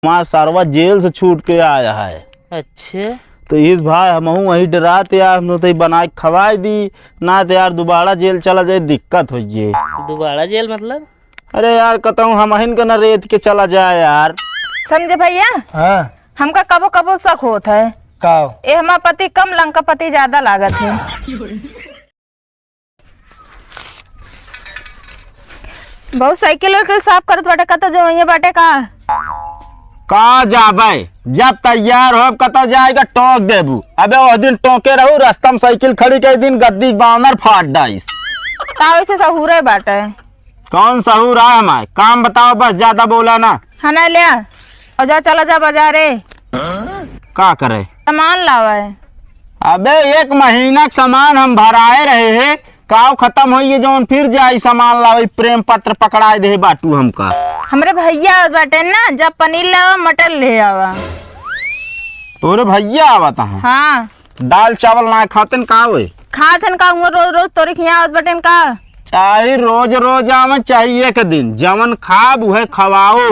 हमारा सारवा जेल से छूट के आया है। अच्छा तो इस भाई हम वही डराते यार, हम तो बना के खवाई दी ना तो यार दोबारा जेल चला जाए दिक्कत हो जाए। दोबारा जेल मतलब? अरे यार कहता हम अहिन का न रेत के चला जाए यार। समझे भैया? हाँ हमका कबो कबो शक होता है काओ ये हमारा पति कम लंका पति ज्यादा लागत है। बहुत साइकिल वाइकिल साफ करत बाटे का तो जो ये बाटे का जाबे जब तैयार हो कत जाएगा टोक देबू। अबे वो दिन टोके रहू रास्ता में साइकिल खड़ी के दिन गद्दी बानर फाट डाइस। का वैसे सहूरे बाटे कौन सहूर है हमारे काम बताओ बस ज्यादा बोला ना। है ना लिया और जा चला जा बाजारे का करे सामान लावा है। अबे 1 महीना का सामान हम भराए रहे हैं काव खत्म हो जो फिर जाई सामान लाओ प्रेम पत्र पकड़ाए दे बाटू हमका। हमरे भैया बाटे ना जब पनीर लावा मटर ले आवा। तोरे भैया आवत है? हाँ दाल चावल ना खातन का होए खात हन का रोज रोज तोरे खिया आवत बाटे का चाहे रोज रोज आवे चाहिए एक दिन जमन खाब उहे खवाओ।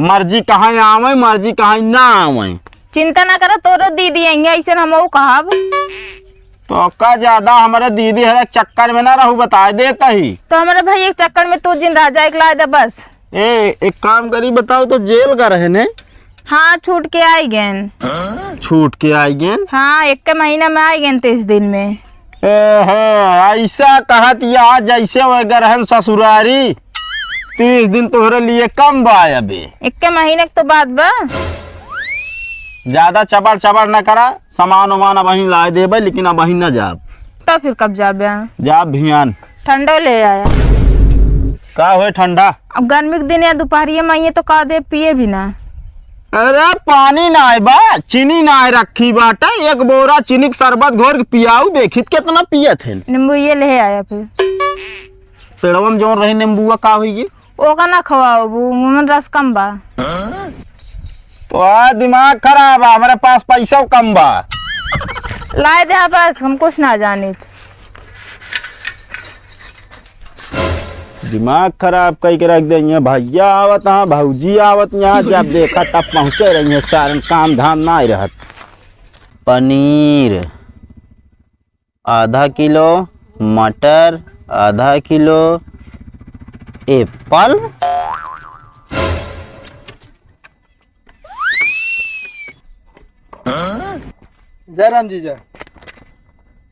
मर्जी कहाँ आवे मर्जी कहाँ ना आवे। चिंता ना करो तोरो दीदी आएंगे ऐसे हम कहब तो का ज्यादा हमारे दीदी हर चक्कर में ना रहू बता देता ही। तो हमारे भाई एक चक्कर में तू जिन राजा एक ला दे बस। एक काम करी बताओ तो जेल का रहे ने। हाँ छूट के आई गेन। छूट के आई गेन? हाँ 1 महीना में आई गेन 30 दिन में। ऐसा कहत या जैसे वह रहन ससुरारी 30 दिन तोहरे लिए कम बा। अबे 1 महीने के तो बात बा। ज्यादा चबर चबर न करा सामान उमान अब अही ला देबे लेकिन अब अही न जाब। तो फिर कब जाबे? जाब भियान ठंडो ले आया का हुए ठंडा। अब गर्मी के दिन या दोपहरिये में आइए तो का दे पिए भी ना। अरे पानी ना आए बा चीनी ना आए रखी बाटा 1 बोरा चीनी के शरबत घोर के पियाऊ देखित कितना पिए थे। नींबू ये ले आया फिर पेड़वा में जो रही नींबुआ का हुई ओका ना खवाओ मुंह रस कम बा। तो दिमाग खराब है हमारे पास पैसा कम बा। लाए दे बस हम कुछ ना जाने। दिमाग खराब कई के रख देंगे भैया आवत यहाँ भौजी आवत यहाँ जब देखा तब पहुँचे रही है सारे काम धाम ना ही रहत। पनीर आधा किलो मटर आधा किलो एप्पल जयराम जीजा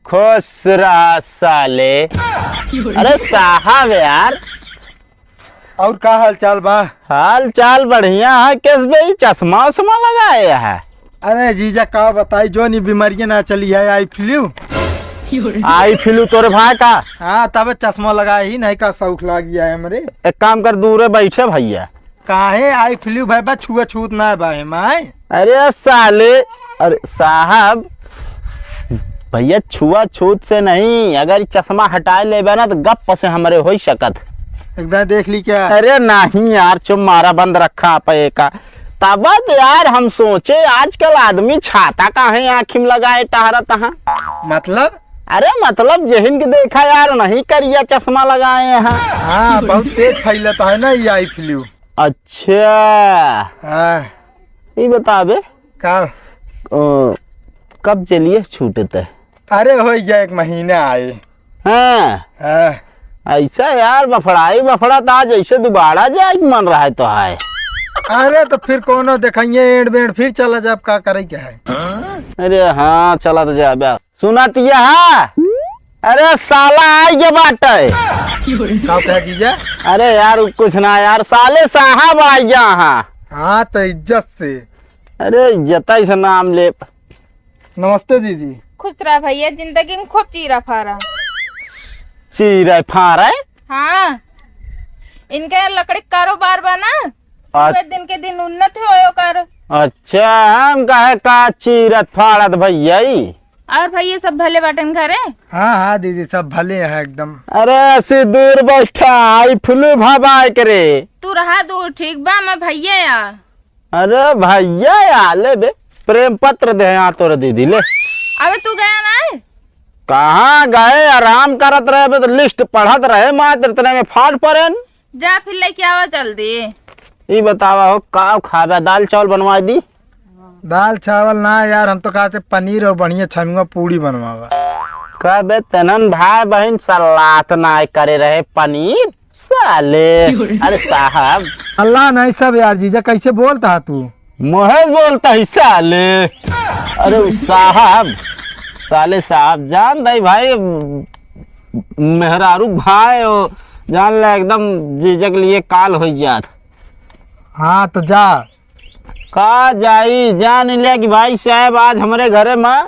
खुश रहा साले। अरे साहब यार और का हाल चाल बा? हाल चाल बढ़िया है किस भाई चश्मा उश्मा लगाए है? अरे जीजा का बताई जो नहीं बीमारियां ना चली है आई फ्लू तोरे भाई का। हाँ तब चश्मा लगाए ही नहीं का शौक लग गया है हमारे। एक काम कर दूर बैठे भैया। काहे आई फ्लू भाई बा छुआ छूत ना भाई माए। अरे साले अरे साहब भैया छुआ छूत से नहीं अगर चश्मा हटा ले ना तो गप से हमारे हो सकत। एकदम देख ली क्या? अरे नहीं यार चुप मारा बंद रखा पे का तब यार हम सोचे आजकल आदमी छाता कहाँ आँखी में लगाए टहरा तहाँ। मतलब? अरे मतलब जहिन के देखा यार नहीं करिया चश्मा लगाए हैं। हाँ बहुत तेज फैलता है ना ये आई फ्लू। अच्छा हाँ ये बता बे का कब चलिए छूटते? अरे हो गया 1 महीना आए। हाँ हाँ ऐसा यार बफड़ा तो आज ऐसे दोबारा जाए मन रहा है तो है। अरे तो फिर कोनो देखेंगे एंड बेंड फिर चला जाब का करे क्या है। अरे हाँ चला तो जा सुनातिया है। अरे साला आई के बाटे का कह दीजिए? अरे यार कुछ ना यार साले साहब आई गया। हाँ तो इज्जत से। अरे इज्जत से नाम ले। नमस्ते दीदी। खुश रहा भैया जिंदगी में खूब चीरा फारा। चीरा फारा? हाँ इनके लकड़ी कारोबार बना दिन के दिन उन्नत हो कर। अच्छा हम कहे का चीरत फाड़त भैया। और भैया सब भले बाटन घरे? हाँ हाँ दीदी सब भले है एकदम। अरे ऐसे दूर बैठा आई फ्लू भबाई करे। तू रहा दूर ठीक बा मैं भैया या। अरे भैया या ले बे प्रेम पत्र दे यहाँ तोरे दीदी ले। अबे तू गया ना? कहाँ गए आराम करत रहे तो लिस्ट पढ़त रहे मात्र इतने में फाट पड़े। जा फिर लेके आवा जल्दी। ये बतावा हो का खावा, दाल चावल बनवा दी? दाल चावल ना यार, हम तो कहते पनीर और बढ़िया छनुआ पूड़ी बनवावा। कबे तनन भाई बहन सलात ना करे रहे पनीर साले। अरे साहब अल्लाह नहीं सब यार, जीजा कैसे बोलता है तू? मोहेश बोलता है साले। अरे साहब साले साहब जान दे भाई, मेहरारू भाई हो जान ले, एकदम जीजा के लिए काल हो जात। हाँ तो जा। का जाई जान ले कि भाई साहब आज हमारे घरे में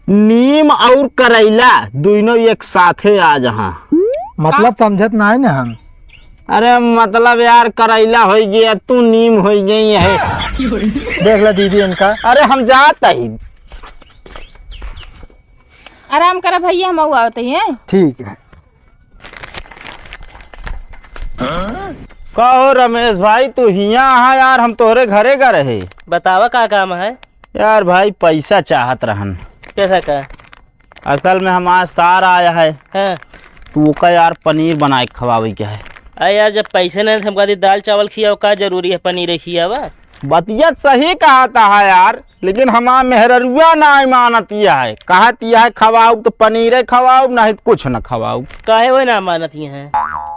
नीम और करैला दोनों एक साथे आ जहाँ। मतलब समझत ना है ना हम। अरे मतलब यार करैला हो गया, तू नीम हो गई है। देख ला दीदी इनका। अरे हम जाता ही। आराम करा भैया, हम आवते हैं। ठीक है। कहो रमेश भाई तू हिया है यार, हम तोहरे घरे का रहे। बतावा का काम है? यार भाई पैसा चाहत रहन। कैसा का? असल में हमारा सार आया है, हाँ। तू का यार पनीर बना के खवावे क्या है। अरे यार जब पैसे नहीं हम कहते दाल चावल खियाओ, का जरूरी है पनीर खियावा? बतिया सही कहता है यार, लेकिन हमारा मेहररुआ ना मानतिया है, कहतिया है खवाऊ तो पनीर खवाऊ, नहीं तो कुछ न खवाऊ। काहे वो ना मानत है?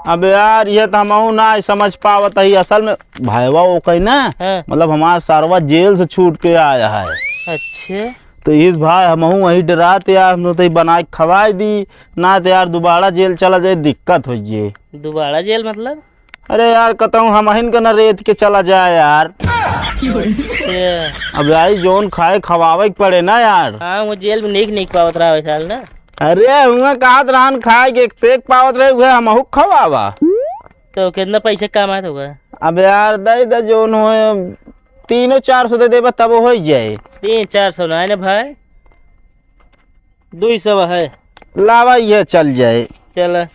अब यार ये तो हम ना समझ पावत है। असल में भाईवा वो कही ना, हाँ। मतलब हमारा सारवा जेल से छूट के आया है। अच्छा तो इस भाई हम वही डराते यार, हम तो बना के खवाई दी ना, तो यार दोबारा जेल चला जाए दिक्कत हो जाए। दोबारा जेल मतलब? अरे यार कहता हम अहिन का न रेत के चला जाए यार। अब यार जोन खाए खवावे के पड़े ना यार। हाँ वो जेल में नहीं पावत रहा वैसा ना। अरे हुआ कहत रहन खाए के सेक पावत रहे हुए हम खवावा। तो कितना पैसे कमात होगा? अब यार दे जोन हो 300-400 दे देबा तब हो जाए। 300-400 ना है ना भाई, 200 है। लावा ये चल जाए। चल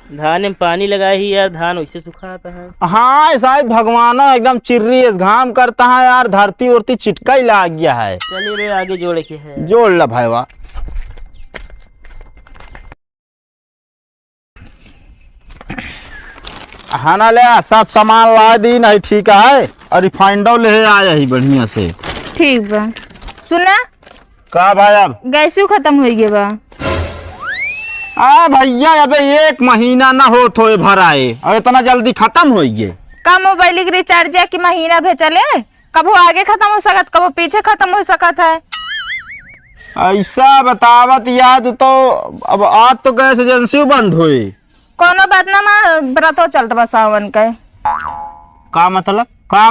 धान में पानी लगा ही यार, धान वैसे सुखाता है। हाँ शायद भगवान एकदम चिर्री इस घाम करता है यार, धरती उरती चिटका ही लाग गया है। चलिए रे आगे जोड़े के है। जोड़ ला भाईवा। हाँ ना ले सब सामान ला दी नहीं ठीक है, और रिफाइंडो ले आया ही बढ़िया से। ठीक बा। सुना का भाई अब गैस खत्म हो गया बा। भैया अबे 1 महीना ना हो तो भराए और इतना जल्दी खत्म हो गए। का मोबाइल के रिचार्ज है कि महीना भेजले, कबो आगे खत्म हो सकत, कबो पीछे खत्म हो सकत है। ऐसा बतावत याद तो अब आज तो गैस एजेंसी बंद हुई। कोनो बात ना, माँ व्रतो चलत बा सावन के। का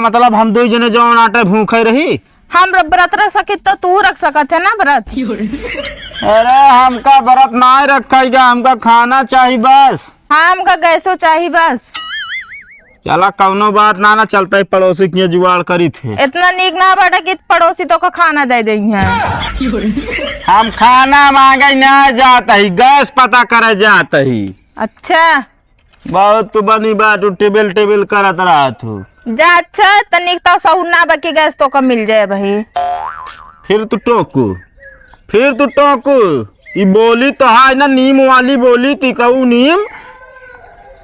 मतलब हम 2 जने जो आटे भूखे रही। हम व्रत रख सके तो तू रख सकत है ना व्रत। अरे हमका व्रत ना रखेगा, हमका खाना चाहिए बस। हाँ हमका गैसो चाहिए बस। चला कौनो बात ना चलता है, पड़ोसी के जुगाड़ करी थे। इतना नीक ना बाटा कि पड़ोसी तो का खाना दे देंगे। हम खाना मांगे ना जाता ही, गैस पता करे जाता ही। अच्छा बहुत तू बनी बात टेबल करत रहा तू। जा अच्छा तनिक तो सहूर ना बाकी गैस तो का मिल जाए भाई। फिर तू टोकू ये बोली तो है ना, नीम वाली बोली थी, कहू नीम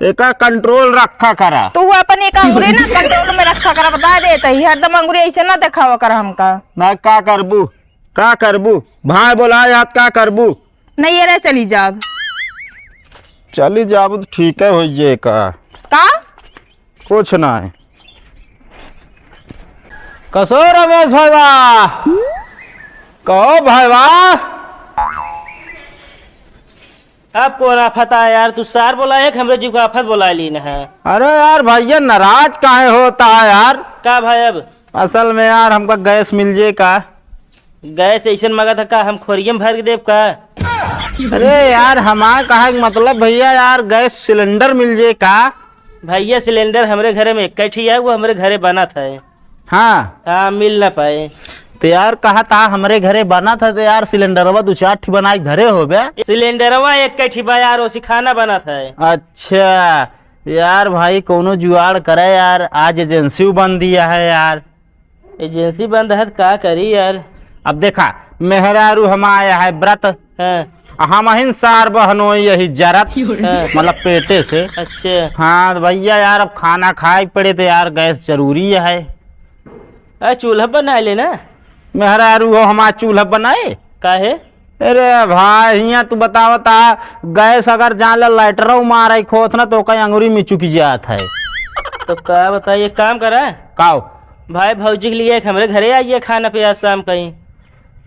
एका कंट्रोल रखा करा। तू अपन एक अंगूरी ना कंट्रोल में रखा करा, बता देता ही हरदम अंगूरी ऐसे ना दिखावा कर हमका। मैं का करबू भाई बोला याद का करबू। नहीं ये रे चली जाब। चली जाबू तो ठीक है हो ये का कुछ ना है। कसो रमेश भाईवा, कहो भाईवा। अब कौन आफत आया यार? तू सार बोला है, हमरे जीव का आफत बोला ली है। अरे यार भैया नाराज काहे होता है यार? का भाई अब? असल में यार हमका गैस मिल जाए का? गैस ऐसा मगा था का हम खोरियम भर के देव का? अरे यार हमारा कहा मतलब भैया यार गैस सिलेंडर मिल जाए का? भैया सिलेंडर हमरे घरे में एक ही है, वो हमरे घरे बना था। हाँ मिल ना पाए तो यार कहा था हमारे घरे बना था, तो यार सिलेंडरवा 2-4 ठी बना के धरे हो बे। सिलेंडरवा एक बा यार, उसी खाना बना था। अच्छा यार भाई कोनो जुगाड़ करे यार, आज एजेंसी बंद दिया है यार। एजेंसी बंद है तो का करी यार? अब देखा मेहरारू हम आया है व्रत, हाँ। हम हिन सार बहनो यही जरत मतलब पेटे से। अच्छा हाँ तो भैया यार अब खाना खाए पड़े तो यार गैस जरूरी है। चूल्हा बना लेना। मेहरारू हो हमारा चूल्हा बनाए काहे? अरे भाई यहाँ तू बतावता गैस अगर जान ला लाइटर मारा खोत ना तो कहीं अंगूरी में चुक जात है। तो क्या बताइए काम करा काओ भाई भौजी के लिए हमारे घरे आइए खाना पे आज शाम कहीं।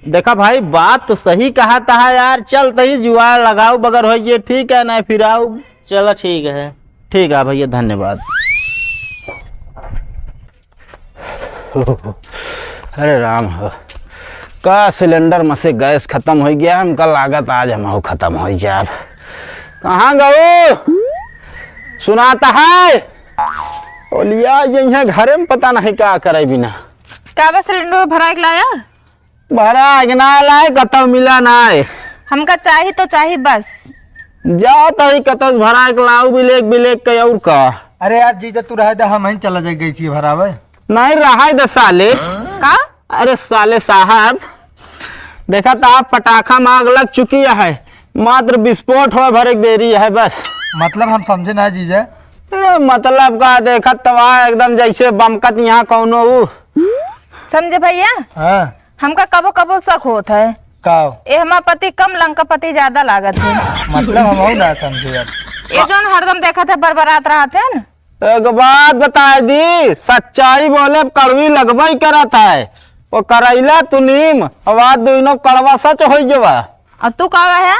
देखा भाई बात तो सही कहा था यार, चल तही जुआर लगाओ बगर हो ये ठीक है ना फिर आओ। चलो ठीक है। ठीक है भैया धन्यवाद। अरे राम हो का सिलेंडर में से गैस खत्म हो गया, हमका लागत आज हम खत्म हो जाए। कहाँ गो सुनाता है ओलिया यहाँ घरे में पता नहीं क्या करे बिना। का बस सिलेंडर भरा के लाया? भरा ना लाए कतौ मिला ना हमका चाहिए तो चाहिए बस। जाओ तही कतौ भरा के लाऊ बिलेक के और का। अरे यार जीजा तू रह दे, हम ही चला जाए गई भरावे। नहीं रहा दे साले का? अरे साले साहब देखा तो आप पटाखा में आग लग चुकी है, मात्र विस्फोट हो भर देरी है बस। मतलब हम समझे ना जीजा। अरे मतलब का देखा तवा एकदम जैसे बमकत यहाँ कौनो समझे भैया? हाँ हमका कबो कबो शक होता है का ए हमारा पति कम लंका पति ज्यादा लागत है। मतलब हम ना समझे यार। ये जोन हरदम देखा थे बरबरात रहा थे न। एक बात बता दी, सच्चाई बोले कड़वी लगवा ही करत है वो करैला तू नीम आवाज दोनों कड़वा सच हो जवा। और तू का है?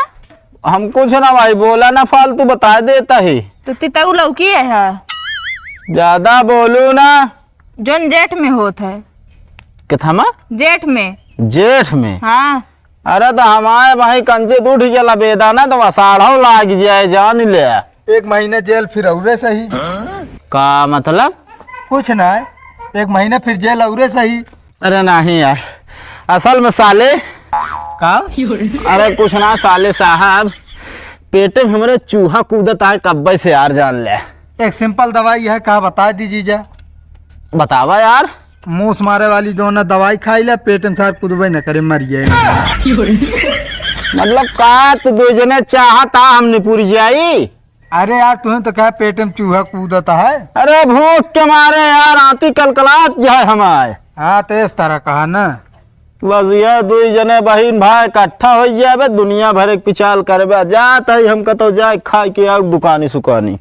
हम कुछ ना भाई बोला ना फालतू बता देता ही। तो तितऊ लौकी है ज्यादा बोलू ना। जोन जेठ में होता है। किथमा जेठ में? जेठ में? हाँ। अरे तो हमारे भाई कंचे तो उठ गया बेदा ना तो साढ़ो लाग जाए जान ले। 1 महीने जेल फिर औरे सही। का मतलब? कुछ ना 1 महीने फिर जेल औरे सही। अरे नहीं यार असल में साले का? अरे कुछ ना साले साहब पेटे में हमारे चूहा कूदता है कब्बे से यार जान ले। एक सिंपल दवाई है, कहा बता दी जीजा। बतावा यार। मूस मारे वाली जो ना दवाई खाई ले पेट में साहब कुदबे न करे मर जाए। मतलब का तो दो जने चाहता हमने पूरी जाई। अरे यार तुम्हें तो क्या पेट में चूहा कूदता है। अरे भूख के मारे यार आती कलकलात जाए हमारे। हाँ तो इस तरह कहा ना। बस ये दो जने बहन भाई इकट्ठा हो जाए दुनिया भर एक पिचाल करे जाता है हमका तो जाए खा के आग दुकानी सुकानी।